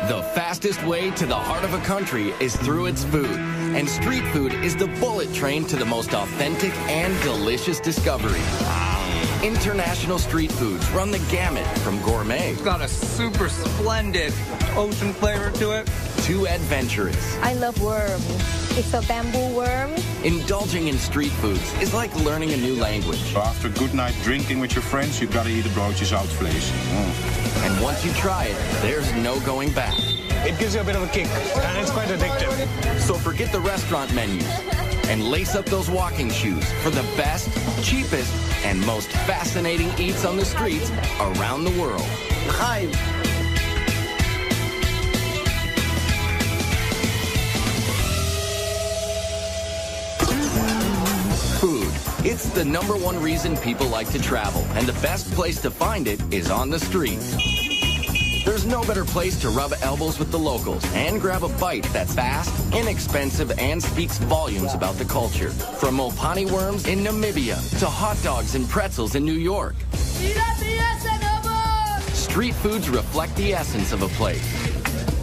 The fastest way to the heart of a country is through its food. And street food is the bullet train to the most authentic and delicious discovery. International street foods run the gamut from gourmet. It's got a super splendid ocean flavor to it. To adventurous. I love worms. It's a bamboo worm. Indulging in street foods is like learning a new language. So after a good night drinking with your friends, you gotta eat a broodjes uitvlees. And once you try it, there's no going back. It gives you a bit of a kick, and it's quite addictive. So forget the restaurant menus and lace up those walking shoes for the best, cheapest, and most fascinating eats on the streets around the world. Hi. Food. It's the #1 reason people like to travel, and the best place to find it is on the street. There's no better place to rub elbows with the locals and grab a bite that's fast, inexpensive, and speaks volumes about the culture. From Mopani worms in Namibia to hot dogs and pretzels in New York. Street foods reflect the essence of a place.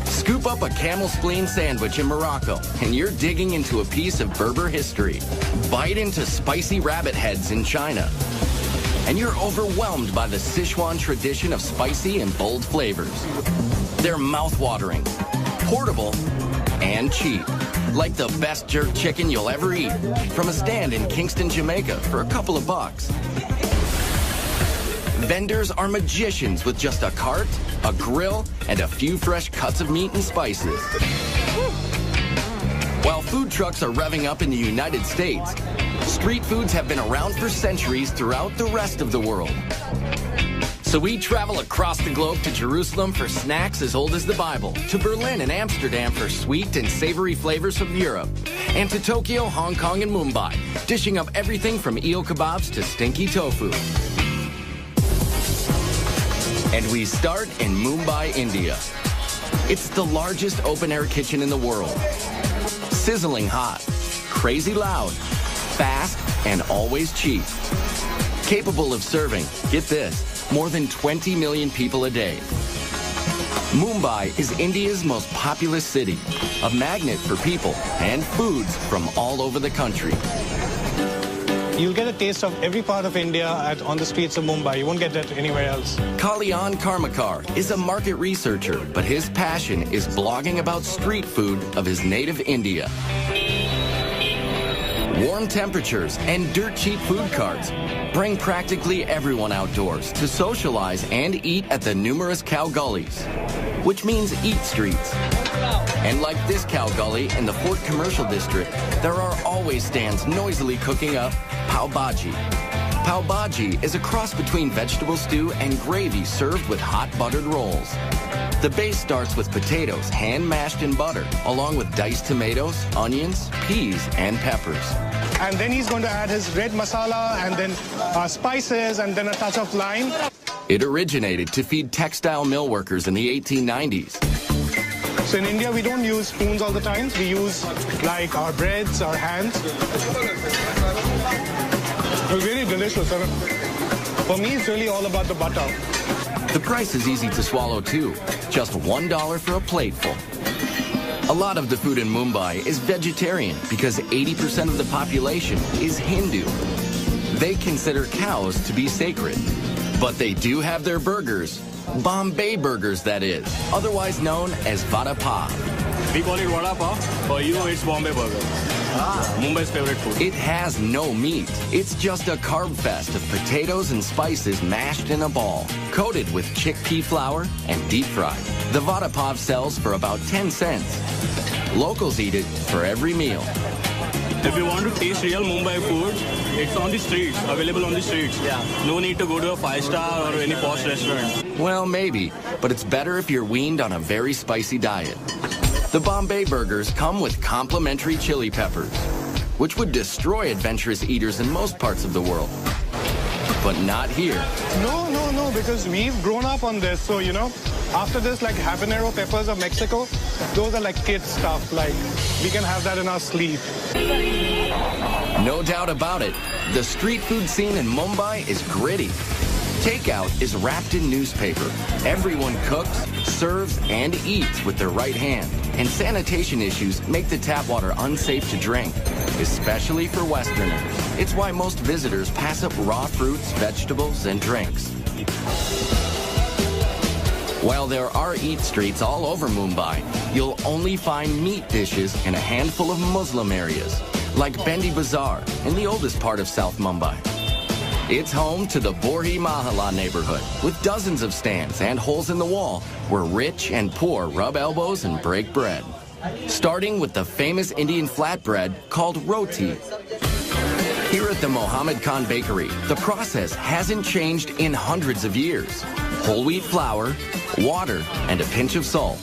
Scoop up a camel spleen sandwich in Morocco, and you're digging into a piece of Berber history. Bite into spicy rabbit heads in China, and you're overwhelmed by the Sichuan tradition of spicy and bold flavors. They're mouth-watering, portable, and cheap. Like the best jerk chicken you'll ever eat from a stand in Kingston, Jamaica for a couple of bucks. Vendors are magicians with just a cart, a grill, and a few fresh cuts of meat and spices. While food trucks are revving up in the United States, street foods have been around for centuries throughout the rest of the world. So we travel across the globe to Jerusalem for snacks as old as the Bible, to Berlin and Amsterdam for sweet and savory flavors from Europe, and to Tokyo, Hong Kong, and Mumbai, dishing up everything from eel kebabs to stinky tofu. And we start in Mumbai, India. It's the largest open-air kitchen in the world. Sizzling hot, crazy loud, fast, and always cheap. Capable of serving, get this, more than 20 million people a day. Mumbai is India's most populous city, a magnet for people and foods from all over the country. You'll get a taste of every part of India on the streets of Mumbai. You won't get that anywhere else. Kalyan Karmakar is a market researcher, but his passion is blogging about street food of his native India. Warm temperatures and dirt-cheap food carts bring practically everyone outdoors to socialize and eat at the numerous cow gullies, which means eat streets. And like this cow gully in the Fort Commercial District, there are always stands noisily cooking up pav bhaji. Pav bhaji is a cross between vegetable stew and gravy served with hot buttered rolls. The base starts with potatoes hand-mashed in butter, along with diced tomatoes, onions, peas, and peppers. And then he's going to add his red masala and then spices and then a touch of lime. It originated to feed textile mill workers in the 1890s. So in India, we don't use spoons all the time. We use like our breads, our hands. It's really delicious. For me, it's really all about the butter. The price is easy to swallow too, just $1 for a plateful. A lot of the food in Mumbai is vegetarian because 80% of the population is Hindu. They consider cows to be sacred, but they do have their burgers. Bombay burgers, that is, otherwise known as vada pav. We call it vada pav. For you, it's Bombay burger. Mumbai's favorite food. It has no meat. It's just a carb fest of potatoes and spices mashed in a ball, coated with chickpea flour and deep fried. The vada pav sells for about 10 cents. Locals eat it for every meal. If you want to taste real Mumbai food, it's on the streets, available on the streets. Yeah. No need to go to a 5-star or any posh restaurant. Well, maybe, but it's better if you're weaned on a very spicy diet. The Bombay burgers come with complimentary chili peppers, which would destroy adventurous eaters in most parts of the world. But not here. No, because we've grown up on this. So, you know, after this, like habanero peppers of Mexico, those are like kid stuff. Like, we can have that in our sleep. No doubt about it, the street food scene in Mumbai is gritty. Takeout is wrapped in newspaper. Everyone cooks, serves, and eats with their right hand. And sanitation issues make the tap water unsafe to drink, especially for Westerners. It's why most visitors pass up raw fruits, vegetables, and drinks. While there are eat streets all over Mumbai, you'll only find meat dishes in a handful of Muslim areas, like Bendi Bazaar in the oldest part of South Mumbai. It's home to the Borhi Mahalla neighborhood, with dozens of stands and holes in the wall where rich and poor rub elbows and break bread. Starting with the famous Indian flatbread called roti. Here at the Mohammed Khan Bakery, the process hasn't changed in hundreds of years. Whole wheat flour, water, and a pinch of salt.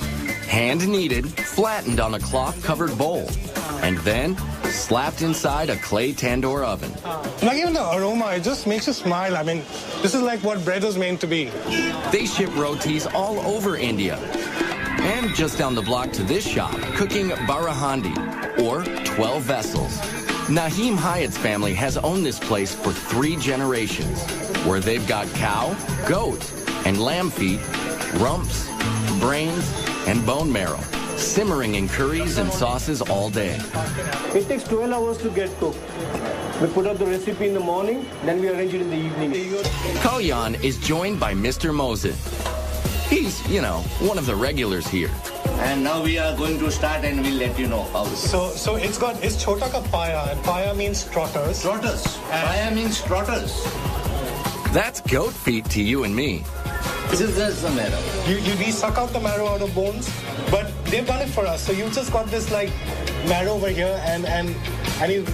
Hand-kneaded, flattened on a cloth-covered bowl, and then slapped inside a clay tandoor oven. Like even the aroma, it just makes you smile. I mean, this is like what bread was meant to be. They ship rotis all over India. And just down the block to this shop, cooking barahandi, or 12 vessels. Naheem Hyatt's family has owned this place for 3 generations, where they've got cow, goat, and lamb feet, rumps, brains, and bone marrow, simmering in curries and sauces all day. It takes 12 hours to get cooked. We put out the recipe in the morning, then we arrange it in the evening. Kalyan is joined by Mr. Mosin. He's, one of the regulars here. And now we are going to start and we'll let you know how. So it's chota ka paya, and paya means trotters. Trotters. Paya means trotters. That's goat feet to you and me. This is just the marrow. We suck out the marrow out of bones, but they've done it for us. So you've just got this like marrow over here, and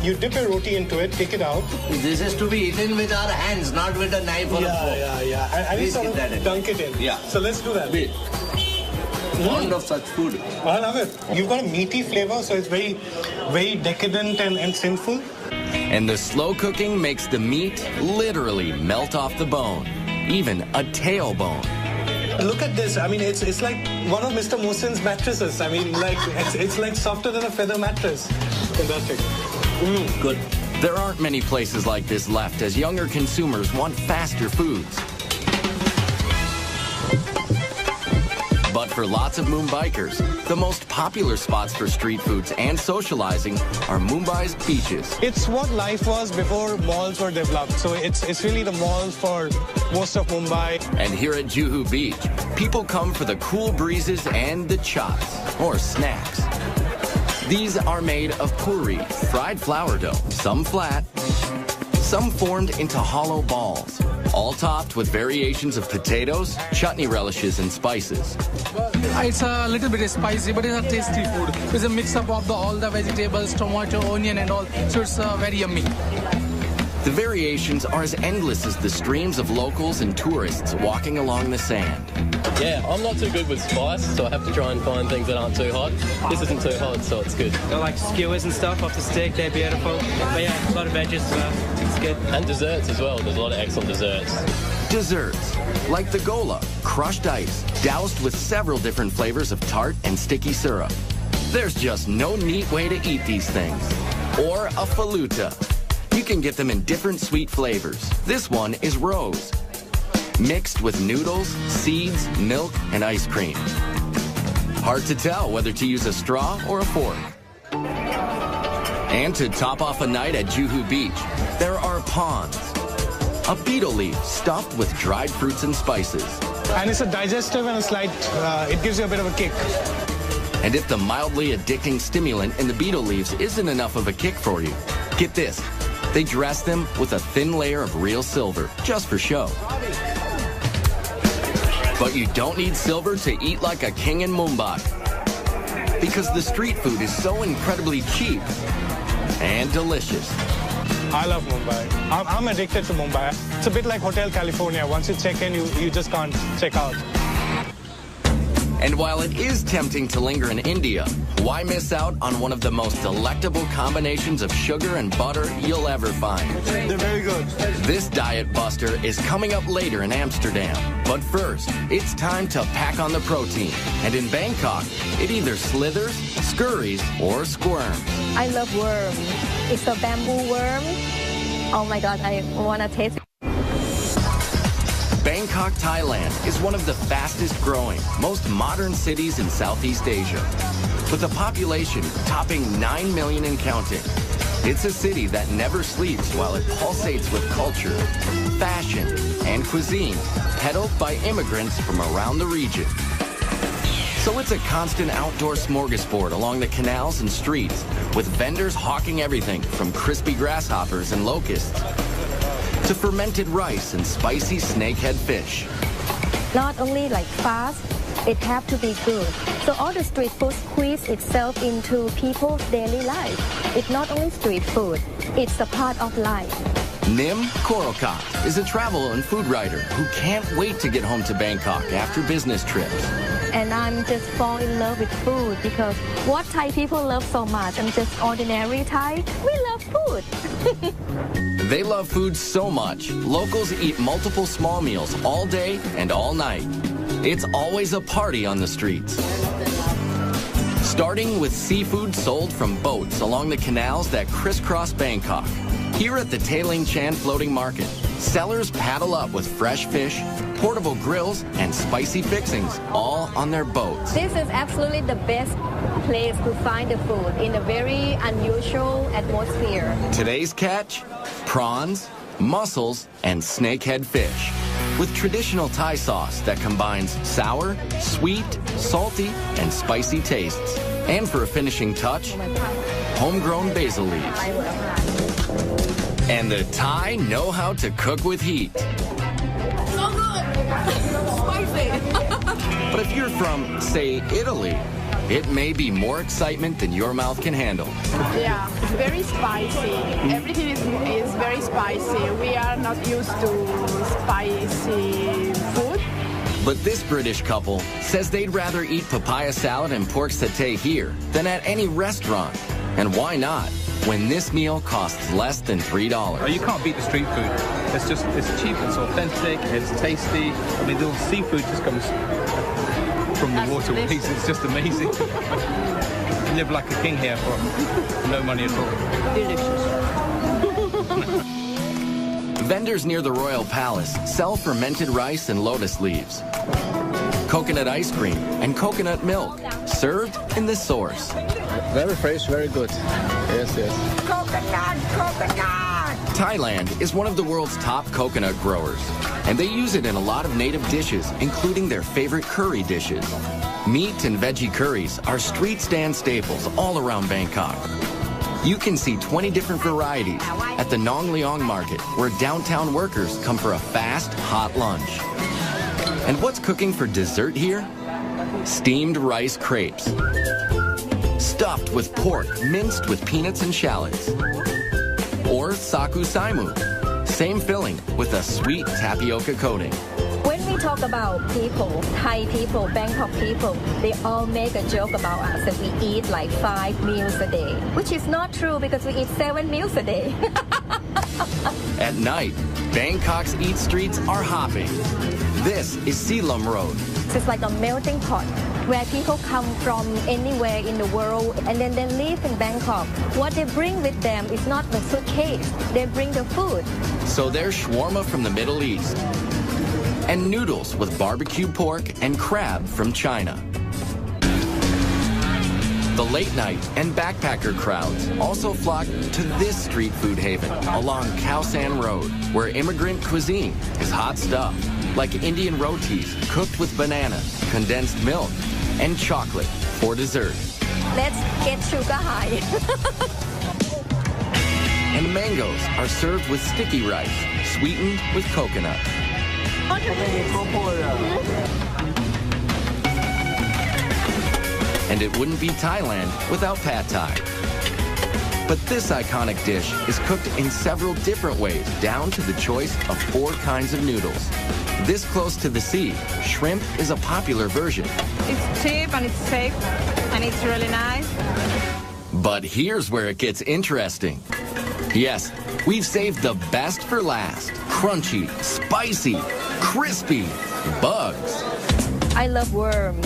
you dip your roti into it, take it out. This is to be eaten with our hands, not with a knife or a fork. Yeah. And you sort of dunk it in. Yeah. So let's do that. Wait. Fond of such food. I love it. You've got a meaty flavor, so it's very, very decadent and sinful. And the slow cooking makes the meat literally melt off the bone, even a tailbone. Look at this. I mean, it's like one of Mr. Mosin's mattresses. I mean, like it's like softer than a feather mattress. Fantastic. Good. There aren't many places like this left as younger consumers want faster foods. But for lots of Mumbaikers, the most popular spots for street foods and socializing are Mumbai's beaches. It's what life was before malls were developed. So it's really the malls for most of Mumbai. And here at Juhu Beach, people come for the cool breezes and the chops, or snacks. These are made of puri, fried flour dough, some flat, some formed into hollow balls, all topped with variations of potatoes, chutney relishes, and spices. It's a little bit spicy, but it's a tasty food. It's a mix-up of all the vegetables, tomato, onion, and all, so it's very yummy. The variations are as endless as the streams of locals and tourists walking along the sand. Yeah, I'm not too good with spice, so I have to try and find things that aren't too hot. This isn't too hot, so it's good. Got like skewers and stuff off the stick, they're beautiful. But yeah, a lot of veggies as well. It's good. And desserts as well, there's a lot of excellent desserts. Desserts, like the gola, crushed ice, doused with several different flavors of tart and sticky syrup. There's just no neat way to eat these things. Or a faluta. You can get them in different sweet flavors. This one is rose, mixed with noodles, seeds, milk, and ice cream. Hard to tell whether to use a straw or a fork. And to top off a night at Juhu Beach, there are prawns, a beetle leaf stuffed with dried fruits and spices. And it's a digestive and a slight, it gives you a bit of a kick. And if the mildly addicting stimulant in the beetle leaves isn't enough of a kick for you, get this. They dress them with a thin layer of real silver, just for show. But you don't need silver to eat like a king in Mumbai. Because the street food is so incredibly cheap and delicious. I love Mumbai. I'm addicted to Mumbai. It's a bit like Hotel California. Once you check in, you just can't check out. And while it is tempting to linger in India, why miss out on one of the most delectable combinations of sugar and butter you'll ever find? They're very good. This diet buster is coming up later in Amsterdam. But first, it's time to pack on the protein. And in Bangkok, it either slithers, scurries, or squirms. I love worm. It's a bamboo worm. Oh my God, I want to taste it. Bangkok, Thailand is one of the fastest growing, most modern cities in Southeast Asia. With a population topping 9 million and counting. It's a city that never sleeps while it pulsates with culture, fashion, and cuisine, peddled by immigrants from around the region. So it's a constant outdoor smorgasbord along the canals and streets, with vendors hawking everything from crispy grasshoppers and locusts to fermented rice and spicy snakehead fish. Not only like fast, it have to be good. So all the street food squeeze itself into people's daily life. It's not only street food, it's a part of life. Nim Korokat is a travel and food writer who can't wait to get home to Bangkok after business trips. And I'm just fall in love with food because what Thai people love so much, I'm just ordinary Thai, we love food. They love food so much, locals eat multiple small meals all day and all night. It's always a party on the streets. Starting with seafood sold from boats along the canals that crisscross Bangkok. Here at the Tailing Chan Floating Market, sellers paddle up with fresh fish, portable grills, and spicy fixings, all on their boats. This is absolutely the best place to find the food in a very unusual atmosphere. Today's catch? Prawns, mussels, and snakehead fish, with traditional Thai sauce that combines sour, sweet, salty, and spicy tastes. And for a finishing touch, homegrown basil leaves. And the Thai know how to cook with heat. So good! Spicy! But if you're from, say, Italy, it may be more excitement than your mouth can handle. Yeah, it's very spicy. Everything is very spicy. We are not used to spicy food. But this British couple says they'd rather eat papaya salad and pork satay here than at any restaurant. And why not, when this meal costs less than $3? Oh, you can't beat the street food. It's cheap, it's authentic, it's tasty. I mean, the seafood just comes from the waterways. It's just amazing. You live like a king here for no money at all. Delicious. Vendors near the Royal Palace sell fermented rice and lotus leaves, coconut ice cream, and coconut milk, served in the source. Very fresh, very good. Yes, yes. Coconut, coconut! Thailand is one of the world's top coconut growers, and they use it in a lot of native dishes, including their favorite curry dishes. Meat and veggie curries are street stand staples all around Bangkok. You can see 20 different varieties at the Nong Leong Market, where downtown workers come for a fast, hot lunch. And what's cooking for dessert here? Steamed rice crepes, stuffed with pork minced with peanuts and shallots. Or saku saimu, same filling with a sweet tapioca coating. When we talk about people, Thai people, Bangkok people, they all make a joke about us that we eat like 5 meals a day, which is not true because we eat 7 meals a day. At night, Bangkok's eat streets are hopping. This is Silom Road. It's like a melting pot where people come from anywhere in the world and then they live in Bangkok. What they bring with them is not the suitcase, they bring the food. So there's shawarma from the Middle East and noodles with barbecue pork and crab from China. The late night and backpacker crowds also flock to this street food haven along Khao San Road, where immigrant cuisine is hot stuff, like Indian rotis cooked with banana, condensed milk, and chocolate for dessert. Let's get sugar high. And mangoes are served with sticky rice, sweetened with coconut. And it wouldn't be Thailand without pad thai. But this iconic dish is cooked in several different ways, down to the choice of 4 kinds of noodles. This close to the sea, shrimp is a popular version. It's cheap and it's safe and it's really nice. But here's where it gets interesting. Yes, we've saved the best for last. Crunchy, spicy, crispy bugs. I love worm.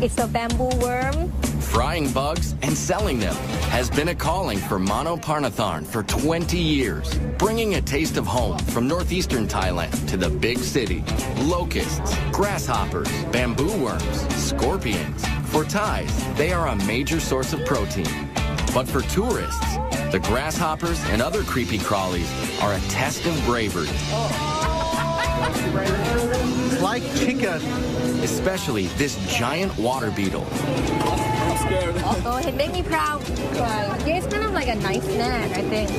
It's a bamboo worm. frying bugs and selling them has been a calling for Mano Parnatharn for 20 years, bringing a taste of home from northeastern Thailand to the big city. Locusts, grasshoppers, bamboo worms, scorpions. For Thais, they are a major source of protein. But for tourists, the grasshoppers and other creepy crawlies are a test of bravery. Like chicken. Especially this giant water beetle. I'm scared. Oh, it made me proud. Yeah, it's kind of like a nice snack, I think.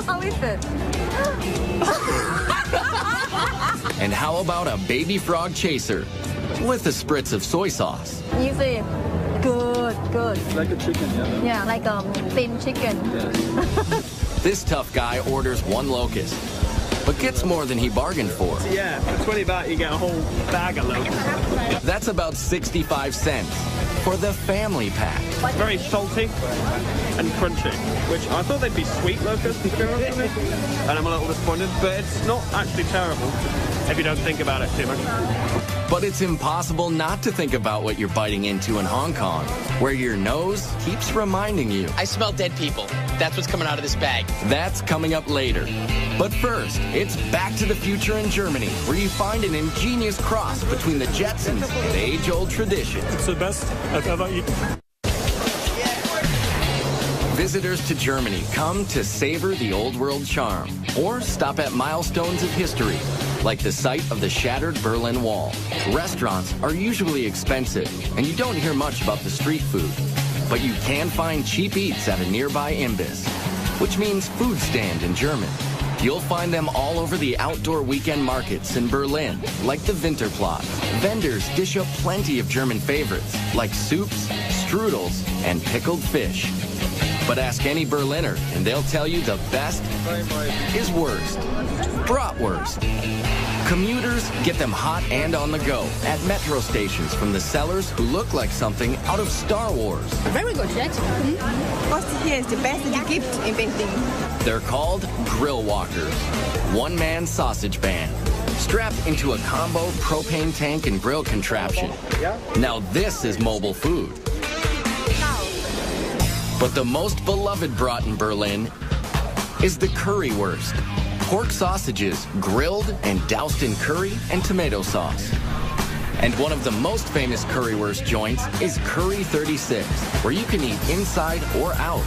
How is it? And how about a baby frog chaser with a spritz of soy sauce? You see, good. Like a chicken, yeah. Yeah, like thin chicken. Yes. This tough guy orders one locust, but gets more than he bargained for. Yeah, for 20 baht you get a whole bag of locusts. That's about 65 cents for the family pack. Very salty and crunchy, which I thought they'd be sweet locusts, to be honest with me. And I'm a little disappointed, but it's not actually terrible if you don't think about it too much. But it's impossible not to think about what you're biting into in Hong Kong, where your nose keeps reminding you. I smell dead people. That's what's coming out of this bag. That's coming up later. But first, it's Back to the Future in Germany, where you find an ingenious cross between the Jetsons and age-old tradition. It's the best I've ever eaten. Visitors to Germany come to savor the old world charm or stop at milestones of history, like the site of the shattered Berlin Wall. Restaurants are usually expensive, and you don't hear much about the street food. But you can find cheap eats at a nearby Imbiss, which means food stand in German. You'll find them all over the outdoor weekend markets in Berlin, like the Winterplatz. Vendors dish up plenty of German favorites, like soups, strudels, and pickled fish. But ask any Berliner, and they'll tell you the best is worst. Bratwurst. Commuters get them hot and on the go at metro stations from the sellers who look like something out of Star Wars. Very good, right? What here is the best that you gift inventing? They're called grill walkers, one-man sausage band, strapped into a combo propane tank and grill contraption. Now this is mobile food. But the most beloved brat in Berlin is the currywurst. Pork sausages grilled and doused in curry and tomato sauce. And one of the most famous currywurst joints is Curry 36, where you can eat inside or out.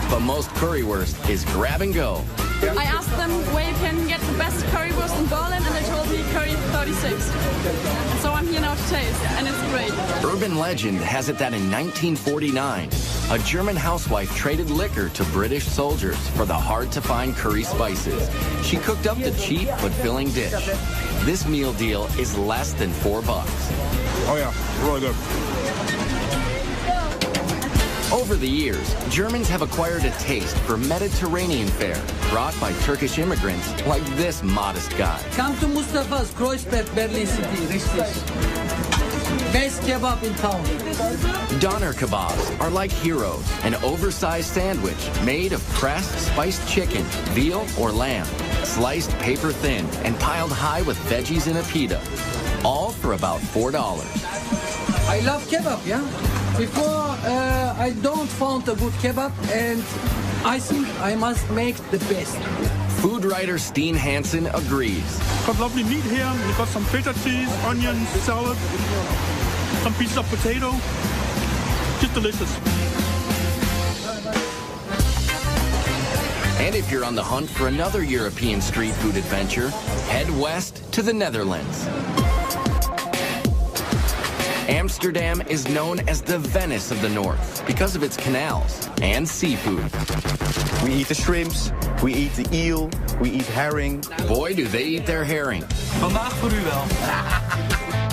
But most currywurst is grab and go. I asked them where you can get the best currywurst in Berlin, and they told me Curry 36. And so I'm here now to taste, and it's great. Urban legend has it that in 1949, a German housewife traded liquor to British soldiers for the hard-to-find curry spices. She cooked up the cheap but filling dish. This meal deal is less than $4. Oh yeah, really good. Over the years, Germans have acquired a taste for Mediterranean fare brought by Turkish immigrants like this modest guy. Come to Mustafa's Kreuzberg, Berlin City, richtig. Best kebab in town. Doner kebabs are like heroes, an oversized sandwich made of pressed spiced chicken, veal, or lamb, sliced paper thin and piled high with veggies in a pita, all for about $4. I love kebab, yeah? Before, I don't found a good kebab, and I think I must make the best. Food writer Steen Hansen agrees. Got lovely meat here. We've got some feta cheese, onions, salad, some pieces of potato. Just delicious. And if you're on the hunt for another European street food adventure, head west to the Netherlands. Amsterdam is known as the Venice of the North because of its canals and seafood. We eat the shrimps, we eat the eel, we eat herring. Boy, do they eat their herring. Vandaag voor u wel.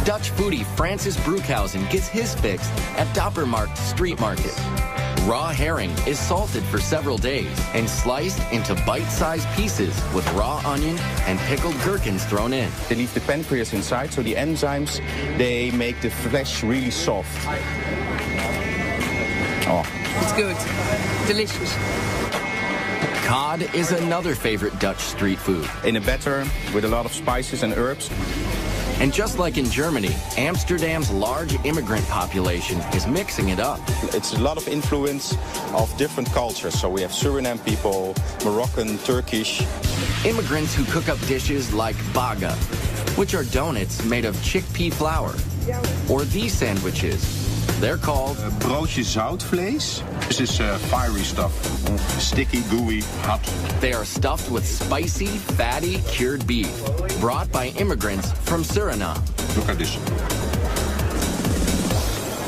Dutch foodie Francis Broekhuysen gets his fix at Doppermarkt Street Market. Raw herring is salted for several days and sliced into bite-sized pieces with raw onion and pickled gherkins thrown in. They leave the pancreas inside, so the enzymes, they make the flesh really soft. Oh. It's good. Delicious. Cod is another favorite Dutch street food. In a batter with a lot of spices and herbs. And just like in Germany, Amsterdam's large immigrant population is mixing it up. It's a lot of influence of different cultures. So we have Suriname people, Moroccan, Turkish. Immigrants who cook up dishes like baga, which are donuts made of chickpea flour. Or these sandwiches. They're called broodje zoutvlees. This is fiery stuff. Sticky, gooey, hot. They are stuffed with spicy, fatty, cured beef, brought by immigrants from Suriname. Look at this.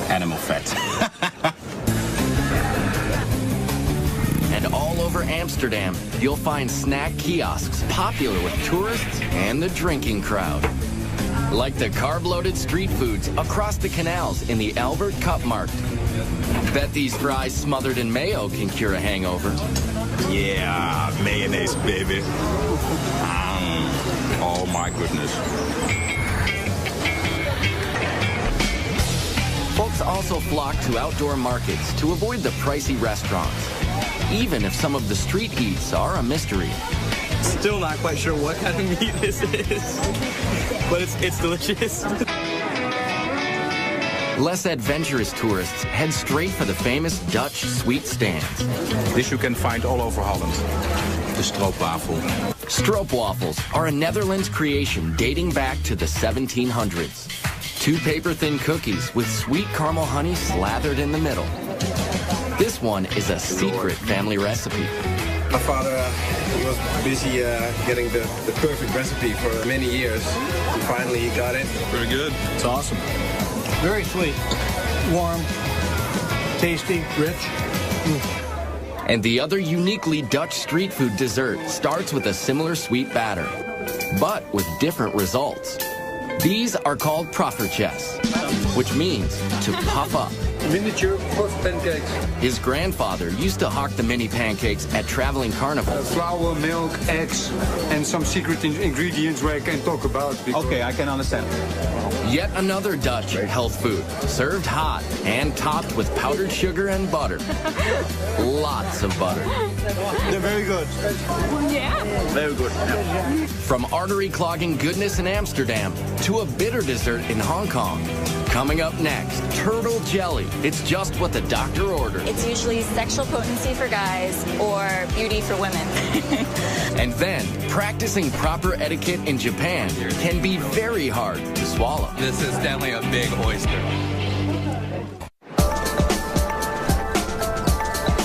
Animal fat. And all over Amsterdam, you'll find snack kiosks popular with tourists and the drinking crowd. Like the carb-loaded street foods across the canals in the Albert Cupmarkt. Bet these fries smothered in mayo can cure a hangover. Yeah, mayonnaise, baby. Oh my goodness. Folks also flock to outdoor markets to avoid the pricey restaurants, even if some of the street eats are a mystery. Still not quite sure what kind of meat this is, but it's delicious. Less adventurous tourists head straight for the famous Dutch sweet stands. This you can find all over Holland. The stroopwafel. Stroopwafels are a Netherlands creation dating back to the 1700s. 2 paper-thin cookies with sweet caramel honey slathered in the middle. This one is a secret family recipe. My father he was busy getting the perfect recipe for many years. And finally he got it. Very good. It's awesome. Very sweet, warm, tasty, rich. And the other uniquely Dutch street food dessert starts with a similar sweet batter, but with different results. These are called proffertjes, which means to puff up. Miniature puff pancakes. His grandfather used to hawk the mini pancakes at traveling carnivals. Flour, milk, eggs, and some secret ingredients where I can talk about. Okay, I can understand. Yet another Dutch health food, served hot and topped with powdered sugar and butter. Lots of butter. They're very good. Yeah. Very good. Yeah. From artery-clogging goodness in Amsterdam to a bitter dessert in Hong Kong. Coming up next, turtle jelly. It's just what the doctor ordered. It's usually sexual potency for guys or beauty for women. And then, practicing proper etiquette in Japan can be very hard to swallow. This is definitely a big oyster.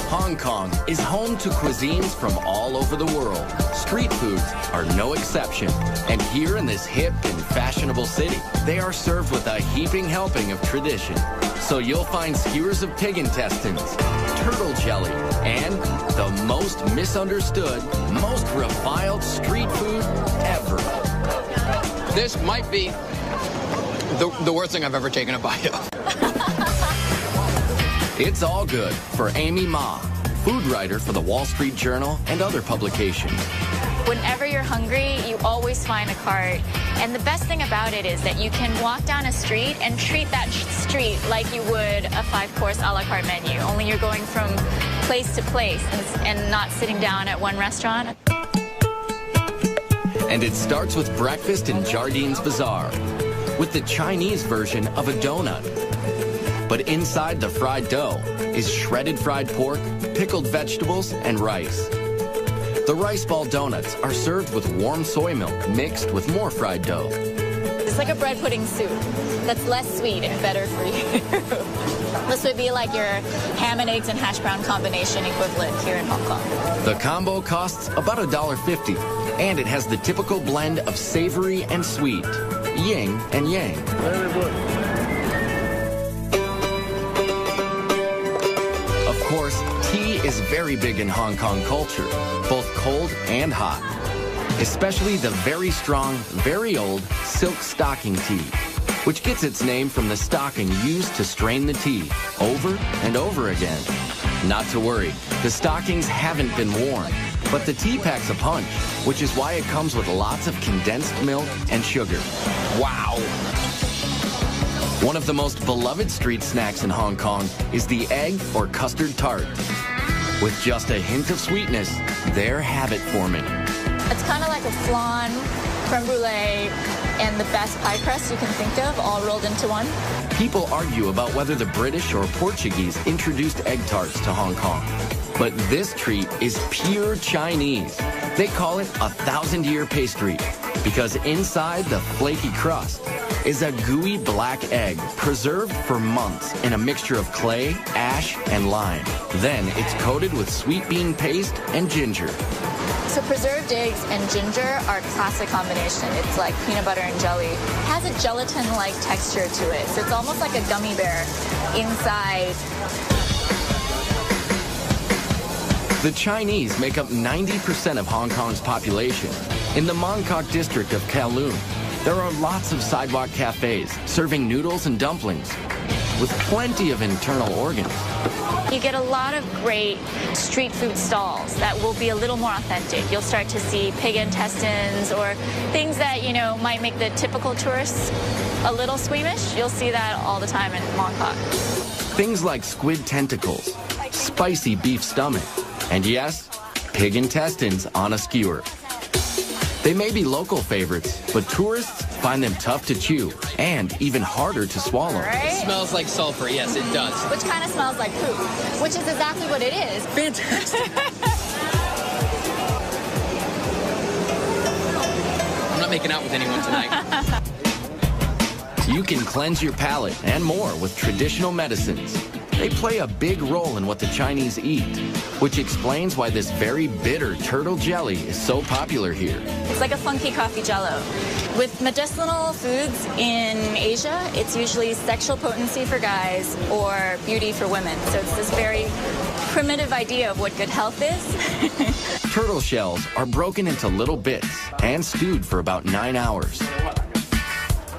Hong Kong is home to cuisines from all over the world. Street foods are no exception. And here in this hip and fashionable city, they are served with a heaping helping of tradition. So you'll find skewers of pig intestines, turtle jelly, and the most misunderstood, most reviled street food ever. This might be the worst thing I've ever taken a bite of. It's all good for Amy Ma, food writer for the Wall Street Journal and other publications. Whenever you're hungry, you always find a cart. And the best thing about it is that you can walk down a street and treat that street like you would a 5-course a la carte menu, only you're going from place to place and not sitting down at one restaurant. And it starts with breakfast in Jardine's Bazaar, with the Chinese version of a donut. But inside the fried dough is shredded fried pork, pickled vegetables, and rice. The rice ball donuts are served with warm soy milk mixed with more fried dough. It's like a bread pudding soup that's less sweet and better for you. This would be like your ham and eggs and hash brown combination equivalent here in Hong Kong. The combo costs about $1.50, and it has the typical blend of savory and sweet, yin and yang. Very good. Of course, tea is very big in Hong Kong culture, both cold and hot. Especially the very strong, very old silk stocking tea, which gets its name from the stocking used to strain the tea over and over again. Not to worry, the stockings haven't been worn, but the tea packs a punch, which is why it comes with lots of condensed milk and sugar. Wow! One of the most beloved street snacks in Hong Kong is the egg or custard tart. With just a hint of sweetness, they're habit forming. It's kind of like a flan, creme brulee, and the best pie crust you can think of, all rolled into one. People argue about whether the British or Portuguese introduced egg tarts to Hong Kong. But this treat is pure Chinese. They call it a 1,000-year pastry because inside the flaky crust is a gooey black egg preserved for months in a mixture of clay, ash, and lime. Then it's coated with sweet bean paste and ginger. So preserved eggs and ginger are a classic combination. It's like peanut butter and jelly. It has a gelatin-like texture to it, so it's almost like a gummy bear inside. The Chinese make up 90% of Hong Kong's population. In the Mong Kok district of Kowloon, there are lots of sidewalk cafes serving noodles and dumplings with plenty of internal organs. You get a lot of great street food stalls that will be a little more authentic. You'll start to see pig intestines or things that, you know, might make the typical tourists a little squeamish. You'll see that all the time in Mong Kok. Things like squid tentacles, spicy beef stomach, and yes, pig intestines on a skewer. They may be local favorites, but tourists find them tough to chew and even harder to swallow. Right? It smells like sulfur, yes, it does. Which kind of smells like poop, which is exactly what it is. Fantastic. I'm not making out with anyone tonight. You can cleanse your palate and more with traditional medicines. They play a big role in what the Chinese eat, which explains why this very bitter turtle jelly is so popular here. It's like a funky coffee jello. With medicinal foods in Asia, it's usually sexual potency for guys or beauty for women. So it's this very primitive idea of what good health is. Turtle shells are broken into little bits and stewed for about 9 hours.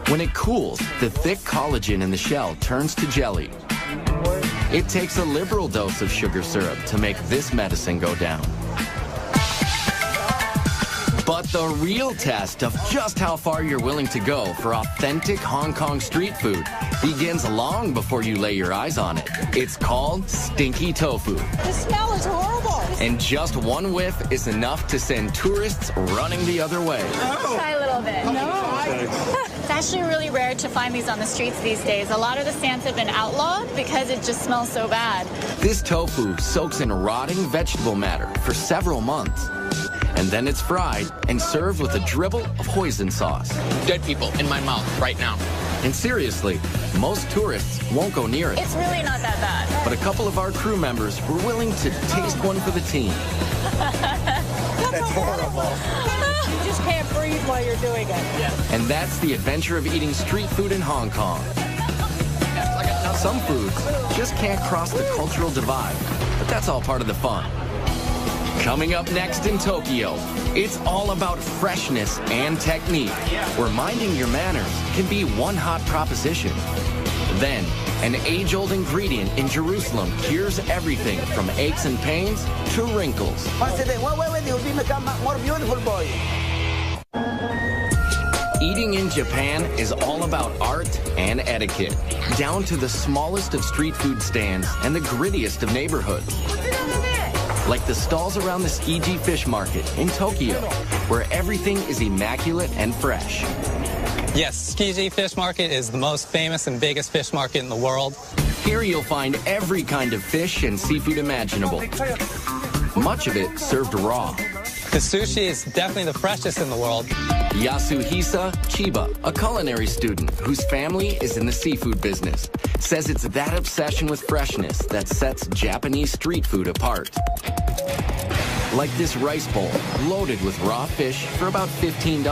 When it cools, the thick collagen in the shell turns to jelly. It takes a liberal dose of sugar syrup to make this medicine go down. But the real test of just how far you're willing to go for authentic Hong Kong street food begins long before you lay your eyes on it. It's called stinky tofu. The smell is horrible. And just one whiff is enough to send tourists running the other way. Try a little bit. No. It's actually really rare to find these on the streets these days. A lot of the stands have been outlawed because it just smells so bad. This tofu soaks in rotting vegetable matter for several months. And then it's fried and served with a dribble of hoisin sauce. Dead people in my mouth right now. And seriously, most tourists won't go near it. It's really not that bad. But a couple of our crew members were willing to taste one for the team. That's horrible. You just can't breathe while you're doing it. Yeah. And that's the adventure of eating street food in Hong Kong. Now, some foods just can't cross the cultural divide, but that's all part of the fun. Coming up next in Tokyo, it's all about freshness and technique, where minding your manners can be one hot proposition. Then, an age-old ingredient in Jerusalem cures everything from aches and pains to wrinkles. You'll be more beautiful boy. Eating in Japan is all about art and etiquette, down to the smallest of street food stands and the grittiest of neighborhoods. Like the stalls around the Tsukiji Fish Market in Tokyo, where everything is immaculate and fresh. Yes, Tsukiji Fish Market is the most famous and biggest fish market in the world. Here you'll find every kind of fish and seafood imaginable. Much of it served raw. The sushi is definitely the freshest in the world. Yasuhisa Chiba, a culinary student whose family is in the seafood business, says it's that obsession with freshness that sets Japanese street food apart. Like this rice bowl, loaded with raw fish for about $15,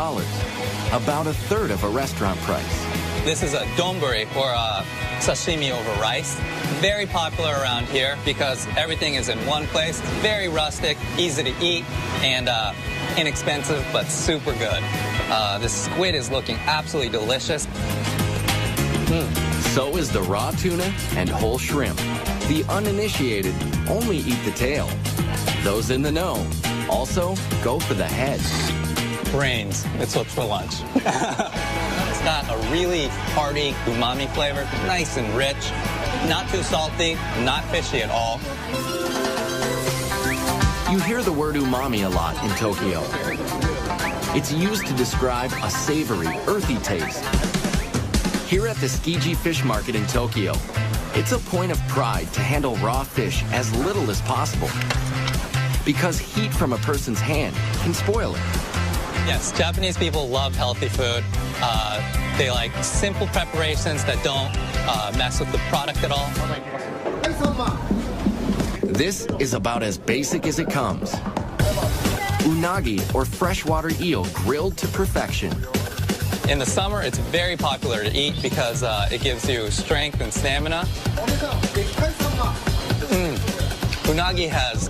about a third of a restaurant price. This is a donburi, or a sashimi over rice. Very popular around here because everything is in one place. Very rustic, easy to eat, and inexpensive, but super good. This squid is looking absolutely delicious. So is the raw tuna and whole shrimp. The uninitiated only eat the tail. Those in the know also go for the head. Brains. It's what's for lunch. It's got a really hearty umami flavor, nice and rich, not too salty, not fishy at all. You hear the word umami a lot in Tokyo. It's used to describe a savory, earthy taste. Here at the Tsukiji Fish Market in Tokyo, it's a point of pride to handle raw fish as little as possible, because heat from a person's hand can spoil it. Yes, Japanese people love healthy food. They like simple preparations that don't mess with the product at all. This is about as basic as it comes. Unagi, or freshwater eel, grilled to perfection. In the summer, it's very popular to eat because it gives you strength and stamina. Unagi has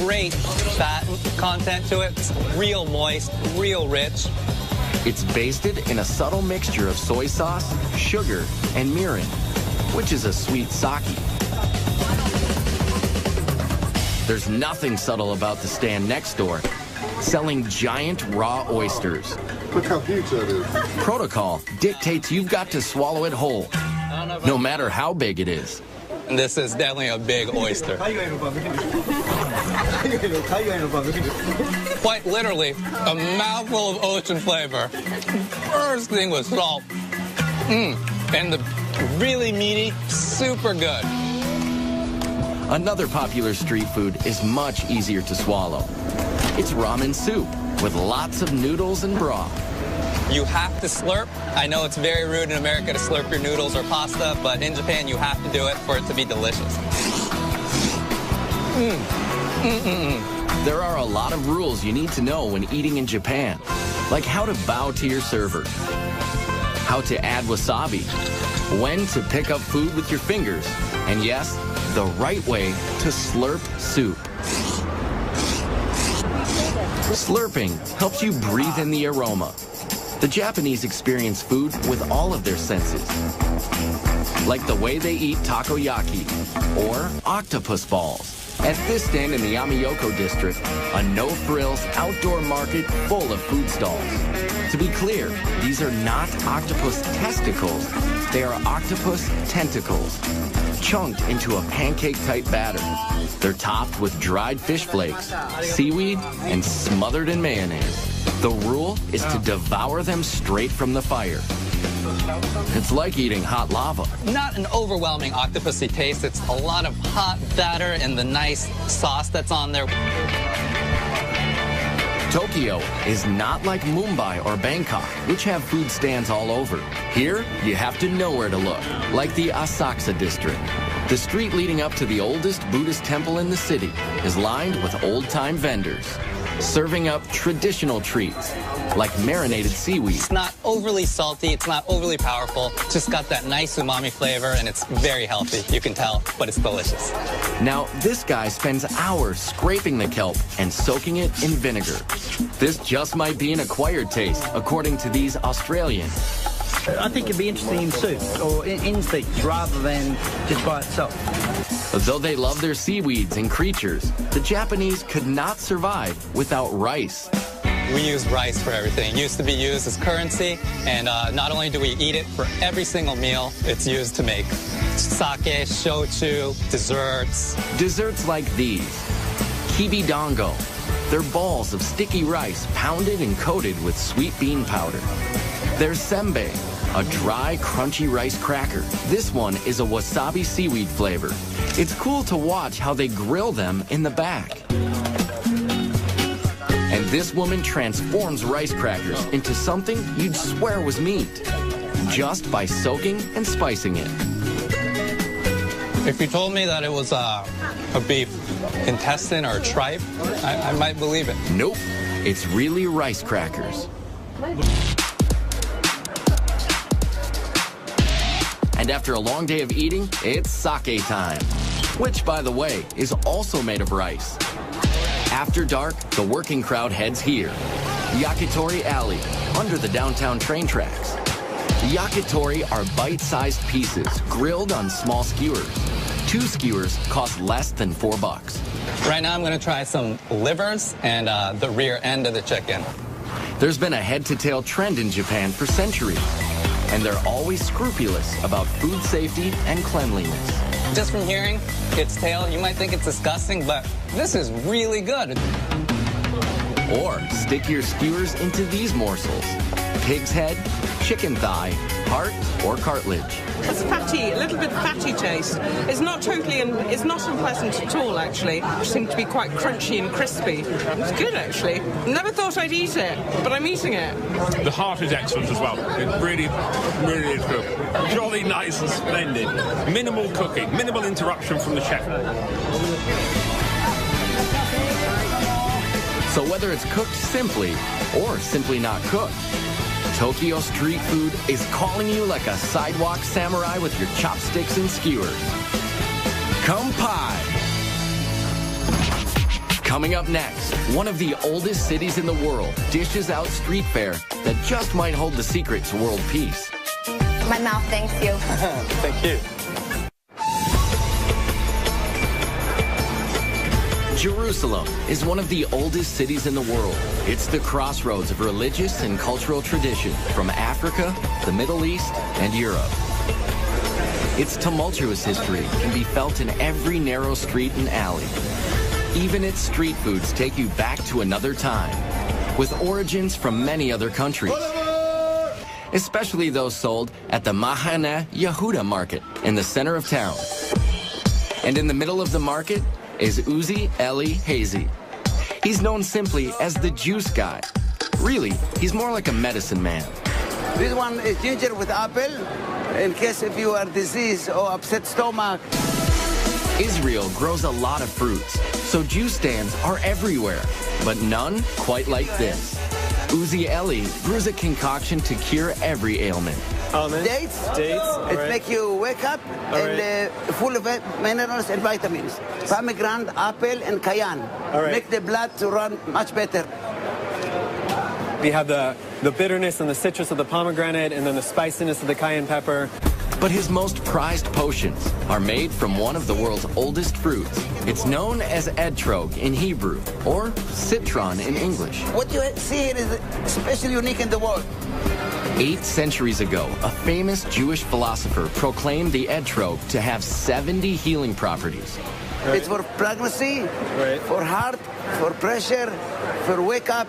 great fat content to it. It's real moist, real rich. It's basted in a subtle mixture of soy sauce, sugar, and mirin, which is a sweet sake. There's nothing subtle about the stand next door, selling giant raw oysters. Look how huge that is. Protocol dictates you've got to swallow it whole, no matter how big it is. And this is definitely a big oyster. Quite literally, a mouthful of ocean flavor. First thing was salt. And the really meaty, super good. Another popular street food is much easier to swallow. It's ramen soup with lots of noodles and broth. You have to slurp. I know it's very rude in America to slurp your noodles or pasta, but in Japan you have to do it for it to be delicious. There are a lot of rules you need to know when eating in Japan, like how to bow to your server, how to add wasabi, when to pick up food with your fingers, and yes, the right way to slurp soup. Slurping helps you breathe in the aroma. The Japanese experience food with all of their senses, like the way they eat takoyaki or octopus balls. At this stand in the Amiyoko district, a no-frills outdoor market full of food stalls. To be clear, these are not octopus testicles, they are octopus tentacles, chunked into a pancake-type batter. They're topped with dried fish flakes, seaweed, and smothered in mayonnaise. The rule is to devour them straight from the fire. It's like eating hot lava. Not an overwhelming octopusy taste. It's a lot of hot batter and the nice sauce that's on there. Tokyo is not like Mumbai or Bangkok, which have food stands all over. Here, you have to know where to look, like the Asakusa district. The street leading up to the oldest Buddhist temple in the city is lined with old-time vendors, serving up traditional treats, like marinated seaweed. It's not overly salty, it's not overly powerful, it's just got that nice umami flavor, and it's very healthy, you can tell, but it's delicious. Now, this guy spends hours scraping the kelp and soaking it in vinegar. This just might be an acquired taste, according to these Australians. I think it'd be interesting in soup or in steaks rather than just by itself. Though they love their seaweeds and creatures, the Japanese could not survive without rice. We use rice for everything. It used to be used as currency, and not only do we eat it for every single meal, it's used to make sake, shochu, desserts. Desserts like these, kibi dango. They're balls of sticky rice pounded and coated with sweet bean powder. There's senbei, a dry, crunchy rice cracker. This one is a wasabi seaweed flavor. It's cool to watch how they grill them in the back. And this woman transforms rice crackers into something you'd swear was meat, just by soaking and spicing it. If you told me that it was a beef intestine or a tripe, I might believe it. Nope, it's really rice crackers. And after a long day of eating, it's sake time, which, by the way, is also made of rice. After dark, the working crowd heads here, Yakitori Alley, under the downtown train tracks. Yakitori are bite-sized pieces grilled on small skewers. 2 skewers cost less than $4. Right now I'm going to try some livers and the rear end of the chicken. There's been a head-to-tail trend in Japan for centuries, and they're always scrupulous about food safety and cleanliness. Just from hearing its tail, you might think it's disgusting, but this is really good. Or stick your skewers into these morsels: pig's head, chicken thigh, heart, or cartilage. It's fatty, a little bit fatty taste. It's not it's not unpleasant at all, actually. It seems to be quite crunchy and crispy. It's good, actually. Never thought I'd eat it, but I'm eating it. The heart is excellent as well. It really, really is good. Jolly nice and splendid. Minimal cooking, minimal interruption from the chef. So whether it's cooked simply or simply not cooked, Tokyo street food is calling you like a sidewalk samurai with your chopsticks and skewers. Kampai! Coming up next, one of the oldest cities in the world dishes out street fare that just might hold the secret to world peace. My mouth thanks you. Thank you. Jerusalem is one of the oldest cities in the world. It's the crossroads of religious and cultural tradition from Africa, the Middle East, and Europe. Its tumultuous history can be felt in every narrow street and alley. Even its street foods take you back to another time, with origins from many other countries, especially those sold at the Mahane Yehuda market in the center of town. And in the middle of the market is Uzi Eli Hazy. He's known simply as the juice guy. Really, he's more like a medicine man. This one is ginger with apple, in case if you are diseased or upset stomach. Israel grows a lot of fruits, so juice stands are everywhere, but none quite like this. Uzi Eli brews a concoction to cure every ailment. Dates. Dates. It makes you wake up full of minerals and vitamins. Pomegranate, apple, and cayenne. Make the blood to run much better. We have the bitterness and the citrus of the pomegranate, and then the spiciness of the cayenne pepper. But his most prized potions are made from one of the world's oldest fruits. It's known as etrog in Hebrew, or citron in English. What you see here is especially unique in the world. 8 centuries ago, a famous Jewish philosopher proclaimed the etrog to have 70 healing properties. Right. It's for pregnancy, for heart, for pressure, for wake up.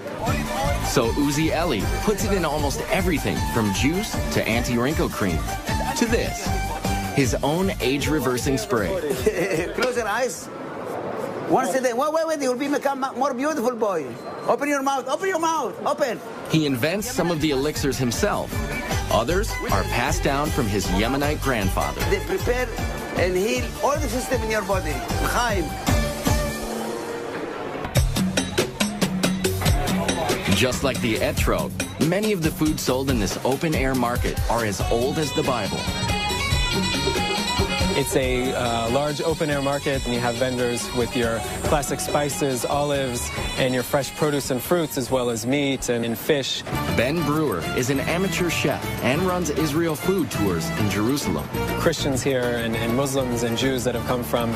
So Uzi Eli puts it in almost everything from juice to anti-wrinkle cream to this, his own age-reversing spray. Close your eyes. Once a day. Wait, you'll become more beautiful, boy. Open your mouth, open. He invents some of the elixirs himself. Others are passed down from his Yemenite grandfather. They prepare and heal all the system in your body. Chaim. Just like the etrog, many of the foods sold in this open-air market are as old as the Bible. It's a large open-air market, and you have vendors with your classic spices, olives, and your fresh produce and fruits, as well as meat and fish. Ben Brewer is an amateur chef and runs Israel food tours in Jerusalem. Christians here and Muslims and Jews that have come from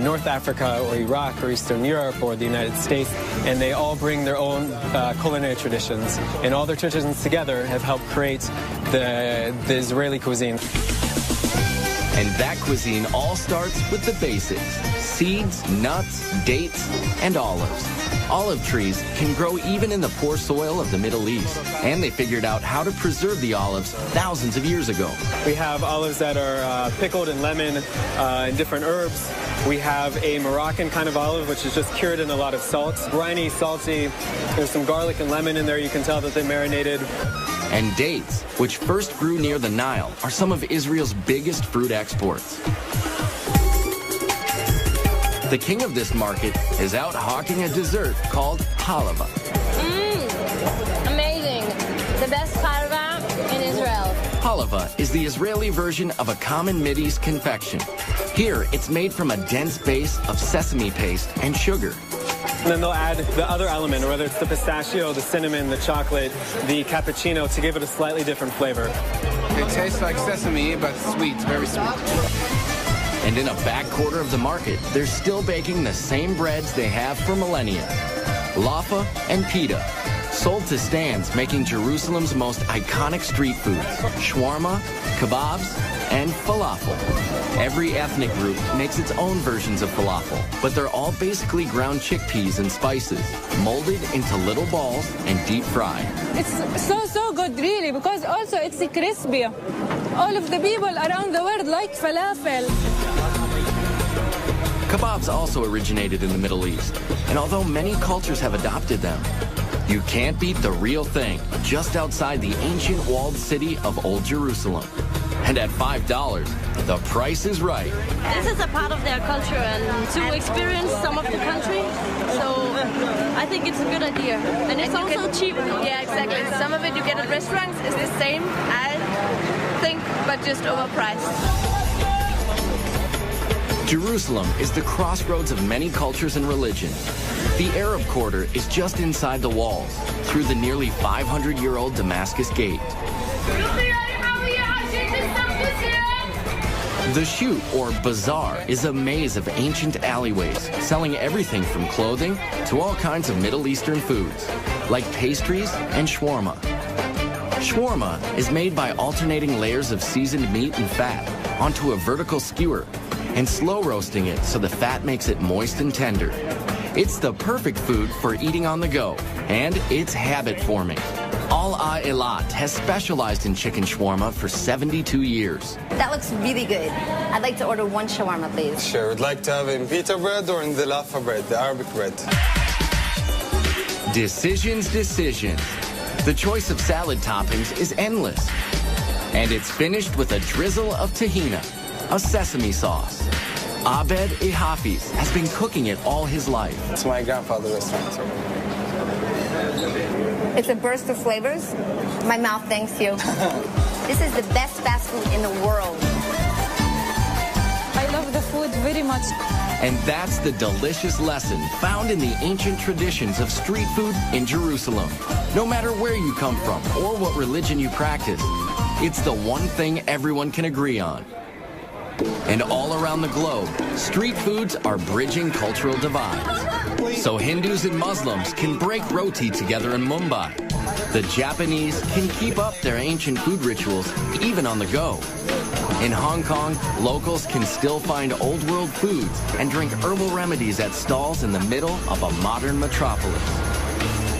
North Africa or Iraq or Eastern Europe or the United States, and they all bring their own culinary traditions. And all their traditions together have helped create the Israeli cuisine. And that cuisine all starts with the basics: seeds, nuts, dates, and olives. Olive trees can grow even in the poor soil of the Middle East, and they figured out how to preserve the olives thousands of years ago. We have olives that are pickled in lemon and different herbs. We have a Moroccan kind of olive, which is just cured in a lot of salt. Briny, salty. There's some garlic and lemon in there. You can tell that they marinated. And dates, which first grew near the Nile, are some of Israel's biggest fruit exports. The king of this market is out hawking a dessert called halava. Amazing. The best halva in Israel. Halava is the Israeli version of a common Mideast confection. Here, it's made from a dense base of sesame paste and sugar. And then they'll add the other element, whether it's the pistachio, the cinnamon, the chocolate, the cappuccino, to give it a slightly different flavor. It tastes like sesame, but sweet, very sweet. And in a back quarter of the market, they're still baking the same breads they have for millennia: laffa and pita, sold to stands making Jerusalem's most iconic street foods, shawarma, kebabs, and falafel. Every ethnic group makes its own versions of falafel, but they're all basically ground chickpeas and spices, molded into little balls and deep fried. It's so good, really, because also it's crispy. All of the people around the world like falafel. Kebabs also originated in the Middle East, and although many cultures have adopted them, you can't beat the real thing just outside the ancient walled city of Old Jerusalem. And at $5, the price is right. This is a part of their culture, and to experience some of the country, so I think it's a good idea. And it's also cheap. Yeah, exactly. Some of it you get at restaurants is the same, I think, but just overpriced. Jerusalem is the crossroads of many cultures and religions. The Arab Quarter is just inside the walls, through the nearly 500-year-old Damascus Gate. The Shoot, or Bazaar, is a maze of ancient alleyways, selling everything from clothing to all kinds of Middle Eastern foods, like pastries and shawarma. Shawarma is made by alternating layers of seasoned meat and fat onto a vertical skewer and slow roasting it so the fat makes it moist and tender. It's the perfect food for eating on the go, and it's habit-forming. Al Eilat has specialized in chicken shawarma for 72 years. That looks really good. I'd like to order one shawarma, please. Sure. Would like to have it in pita bread or in the laffa bread, the Arabic bread. Decisions. The choice of salad toppings is endless. And it's finished with a drizzle of tahina, a sesame sauce. Abed Hafiz has been cooking it all his life. It's my grandfather's restaurant. It's a burst of flavors. My mouth thanks you. This is the best fast food in the world. I love the food very much. And that's the delicious lesson found in the ancient traditions of street food in Jerusalem. No matter where you come from or what religion you practice, it's the one thing everyone can agree on. And all around the globe, street foods are bridging cultural divides. So Hindus and Muslims can break roti together in Mumbai. The Japanese can keep up their ancient food rituals even on the go. In Hong Kong, locals can still find old world foods and drink herbal remedies at stalls in the middle of a modern metropolis.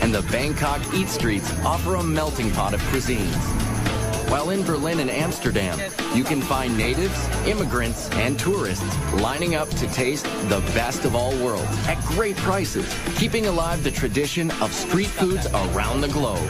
And the Bangkok Eat Streets offer a melting pot of cuisines. While in Berlin and Amsterdam, you can find natives, immigrants, and tourists lining up to taste the best of all worlds at great prices, keeping alive the tradition of street foods around the globe.